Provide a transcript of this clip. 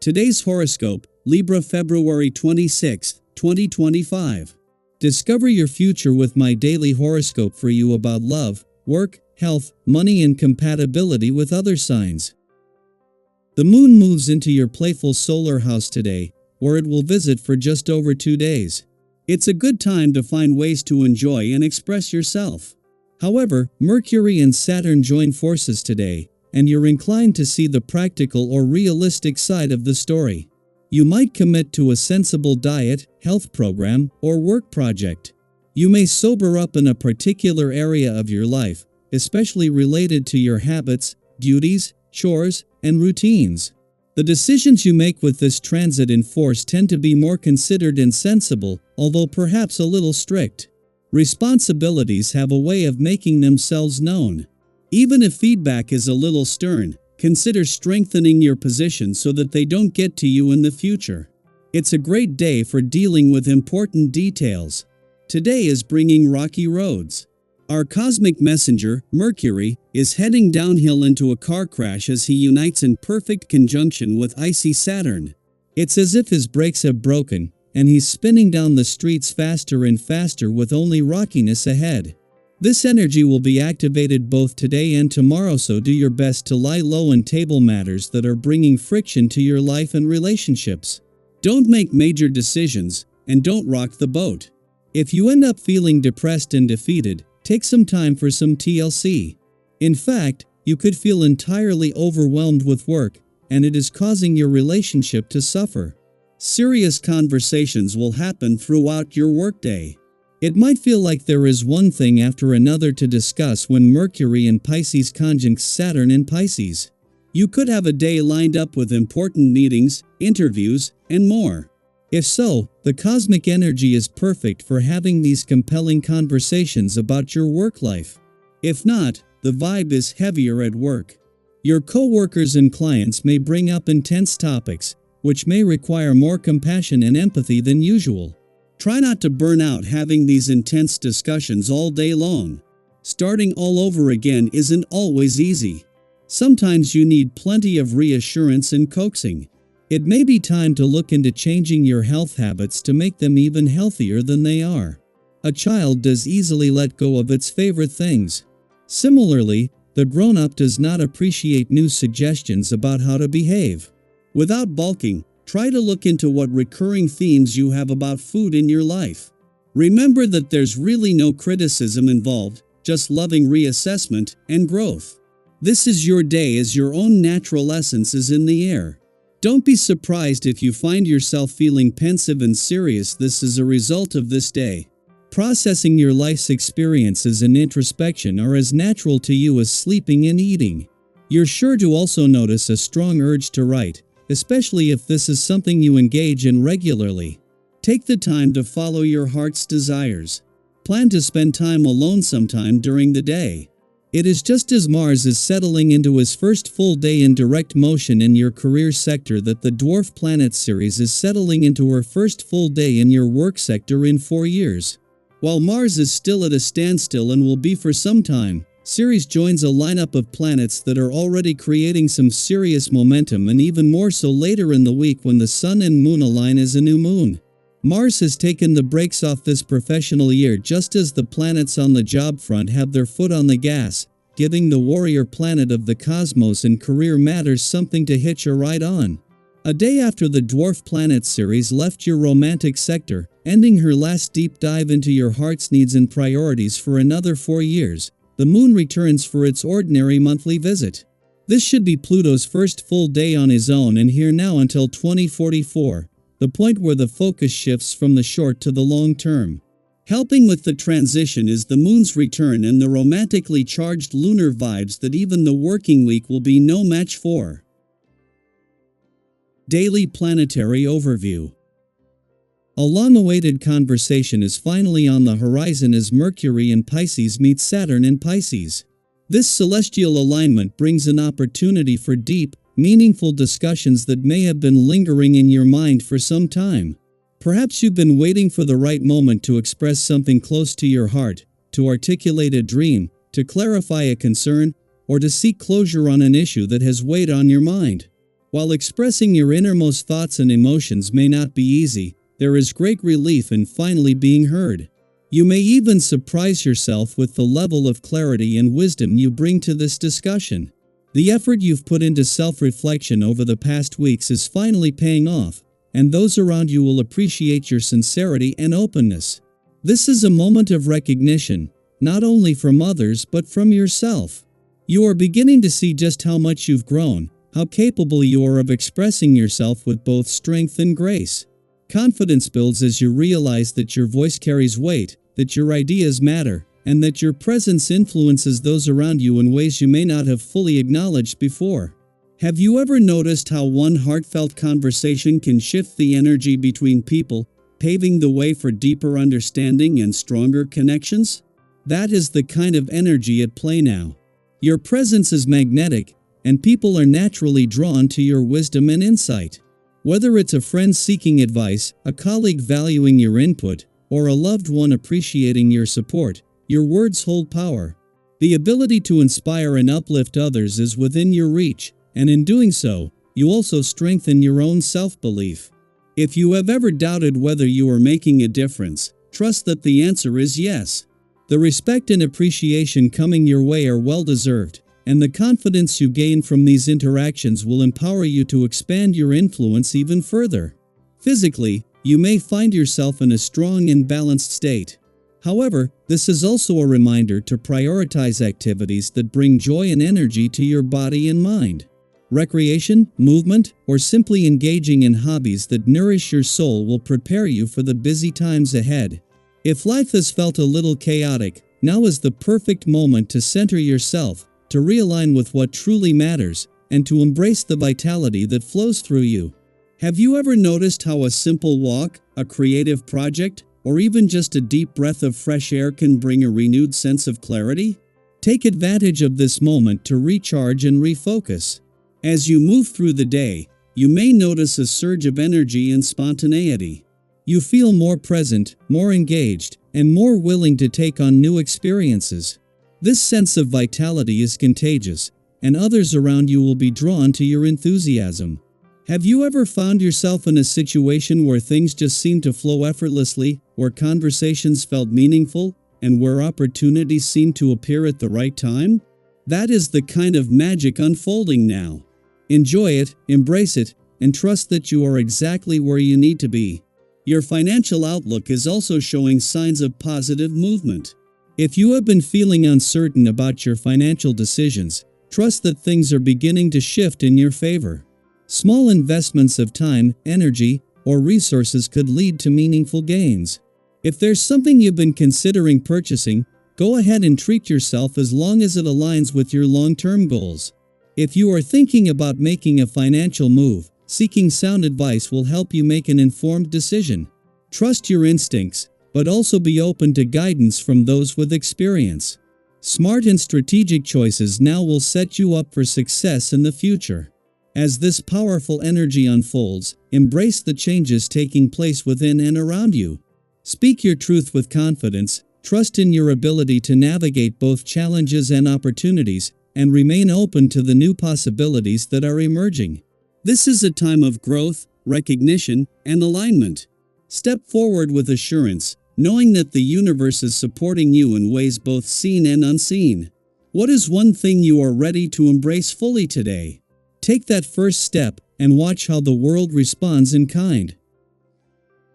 Today's horoscope, Libra February 26, 2025. Discover your future with my daily horoscope for you about love, work, health, money and compatibility with other signs. The moon moves into your playful solar house today, where it will visit for just over 2 days. It's a good time to find ways to enjoy and express yourself. However, Mercury and Saturn join forces today, and you're inclined to see the practical or realistic side of the story. You might commit to a sensible diet, health program, or work project. You may sober up in a particular area of your life, especially related to your habits, duties, chores, and routines. The decisions you make with this transit in force tend to be more considered and sensible, although perhaps a little strict. Responsibilities have a way of making themselves known. Even if feedback is a little stern, consider strengthening your position so that they don't get to you in the future. It's a great day for dealing with important details. Today is bringing rocky roads. Our cosmic messenger, Mercury, is heading downhill into a car crash as he unites in perfect conjunction with icy Saturn. It's as if his brakes have broken, and he's spinning down the streets faster and faster with only rockiness ahead. This energy will be activated both today and tomorrow, so do your best to lie low and table matters that are bringing friction to your life and relationships. Don't make major decisions, and don't rock the boat. If you end up feeling depressed and defeated, take some time for some TLC. In fact, you could feel entirely overwhelmed with work, and it is causing your relationship to suffer. Serious conversations will happen throughout your workday. It might feel like there is one thing after another to discuss when Mercury in Pisces conjuncts Saturn in Pisces. You could have a day lined up with important meetings, interviews, and more. If so, the cosmic energy is perfect for having these compelling conversations about your work life. If not, the vibe is heavier at work. Your co-workers and clients may bring up intense topics, which may require more compassion and empathy than usual. Try not to burn out having these intense discussions all day long. Starting all over again isn't always easy. Sometimes you need plenty of reassurance and coaxing. It may be time to look into changing your health habits to make them even healthier than they are. A child does easily let go of its favorite things. Similarly, the grown-up does not appreciate new suggestions about how to behave. Without balking, try to look into what recurring themes you have about food in your life. Remember that there's really no criticism involved, just loving reassessment and growth. This is your day as your own natural essence is in the air. Don't be surprised if you find yourself feeling pensive and serious. This is a result of this day. Processing your life's experiences and introspection are as natural to you as sleeping and eating. You're sure to also notice a strong urge to write, especially if this is something you engage in regularly. Take the time to follow your heart's desires. Plan to spend time alone sometime during the day. It is just as Mars is settling into his first full day in direct motion in your career sector that the dwarf planet Ceres is settling into her first full day in your work sector in 4 years. While Mars is still at a standstill and will be for some time, Ceres joins a lineup of planets that are already creating some serious momentum, and even more so later in the week when the Sun and Moon align as a new moon. Mars has taken the brakes off this professional year just as the planets on the job front have their foot on the gas, giving the warrior planet of the cosmos and career matters something to hitch a ride on. A day after the dwarf planet Ceres left your romantic sector, ending her last deep dive into your heart's needs and priorities for another 4 years, the moon returns for its ordinary monthly visit. This should be Pluto's first full day on his own and here now until 2044, the point where the focus shifts from the short to the long term. Helping with the transition is the moon's return and the romantically charged lunar vibes that even the working week will be no match for. Daily Planetary Overview. A long-awaited conversation is finally on the horizon as Mercury in Pisces meets Saturn in Pisces. This celestial alignment brings an opportunity for deep, meaningful discussions that may have been lingering in your mind for some time. Perhaps you've been waiting for the right moment to express something close to your heart, to articulate a dream, to clarify a concern, or to seek closure on an issue that has weighed on your mind. While expressing your innermost thoughts and emotions may not be easy, there is great relief in finally being heard. You may even surprise yourself with the level of clarity and wisdom you bring to this discussion. The effort you've put into self-reflection over the past weeks is finally paying off, and those around you will appreciate your sincerity and openness. This is a moment of recognition, not only from others but from yourself. You are beginning to see just how much you've grown, how capable you are of expressing yourself with both strength and grace. Confidence builds as you realize that your voice carries weight, that your ideas matter, and that your presence influences those around you in ways you may not have fully acknowledged before. Have you ever noticed how one heartfelt conversation can shift the energy between people, paving the way for deeper understanding and stronger connections? That is the kind of energy at play now. Your presence is magnetic, and people are naturally drawn to your wisdom and insight. Whether it's a friend seeking advice, a colleague valuing your input, or a loved one appreciating your support, your words hold power. The ability to inspire and uplift others is within your reach, and in doing so, you also strengthen your own self-belief. If you have ever doubted whether you are making a difference, trust that the answer is yes. The respect and appreciation coming your way are well-deserved, and the confidence you gain from these interactions will empower you to expand your influence even further. Physically, you may find yourself in a strong and balanced state. However, this is also a reminder to prioritize activities that bring joy and energy to your body and mind. Recreation, movement, or simply engaging in hobbies that nourish your soul will prepare you for the busy times ahead. If life has felt a little chaotic, now is the perfect moment to center yourself, to realign with what truly matters, and to embrace the vitality that flows through you. Have you ever noticed how a simple walk, a creative project, or even just a deep breath of fresh air can bring a renewed sense of clarity? Take advantage of this moment to recharge and refocus. As you move through the day, you may notice a surge of energy and spontaneity. You feel more present, more engaged, and more willing to take on new experiences. This sense of vitality is contagious, and others around you will be drawn to your enthusiasm. Have you ever found yourself in a situation where things just seemed to flow effortlessly, where conversations felt meaningful, and where opportunities seemed to appear at the right time? That is the kind of magic unfolding now. Enjoy it, embrace it, and trust that you are exactly where you need to be. Your financial outlook is also showing signs of positive movement. If you have been feeling uncertain about your financial decisions, trust that things are beginning to shift in your favor. Small investments of time, energy, or resources could lead to meaningful gains. If there's something you've been considering purchasing, go ahead and treat yourself as long as it aligns with your long-term goals. If you are thinking about making a financial move, seeking sound advice will help you make an informed decision. Trust your instincts, but also be open to guidance from those with experience. Smart and strategic choices now will set you up for success in the future. As this powerful energy unfolds, embrace the changes taking place within and around you. Speak your truth with confidence, trust in your ability to navigate both challenges and opportunities, and remain open to the new possibilities that are emerging. This is a time of growth, recognition, and alignment. Step forward with assurance, knowing that the universe is supporting you in ways both seen and unseen. What is one thing you are ready to embrace fully today? Take that first step and watch how the world responds in kind.